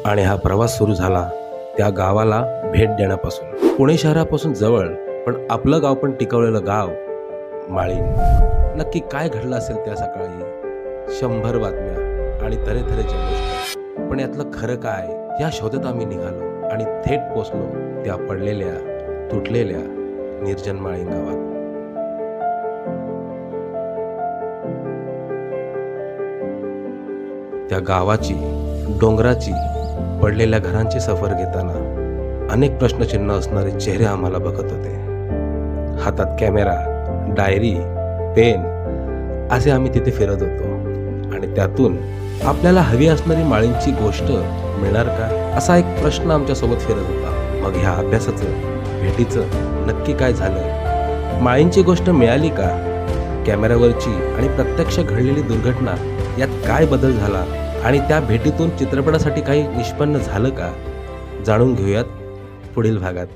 आणि हा प्रवास सुरू झाला त्या गावाला भेट देण्यापासून. पुणे शहरापासून जवळ पण आपलं गाव पण टिकवलेलं गाव माळीण. नक्की काय घडलं असेल त्या सकाळी? 100 बातम्या आणि तऱ्हेतऱ्हेच्या गोष्टी, पण यातलं खरं काय या शोधात आम्ही निघालो आणि थेट पोचलो त्या पडलेल्या तुटलेल्या निर्जन माळीण गावात. त्या गावाची, डोंगराची, पडलेल्या घरांची सफर घेताना अनेक प्रश्नचिन्ह असणारे चेहरे आम्हाला बघत होते. हातात कॅमेरा, डायरी, पेन असे आम्ही तिथे फिरत होतो आणि त्यातून आपल्याला हवी असणारी माळींची गोष्ट मिळणार का, असा एक प्रश्न आमच्यासोबत फिरत होता. मग ह्या अभ्यासाचं, भेटीचं नक्की काय झालं? माळींची गोष्ट मिळाली का? कॅमेऱ्यावरची आणि प्रत्यक्ष घडलेली दुर्घटना यात काय बदल झाला आणि त्या भेटीतून चित्रपटासाठी काही निष्पन्न झालं का? जाणून घेऊयात पुढील भागात.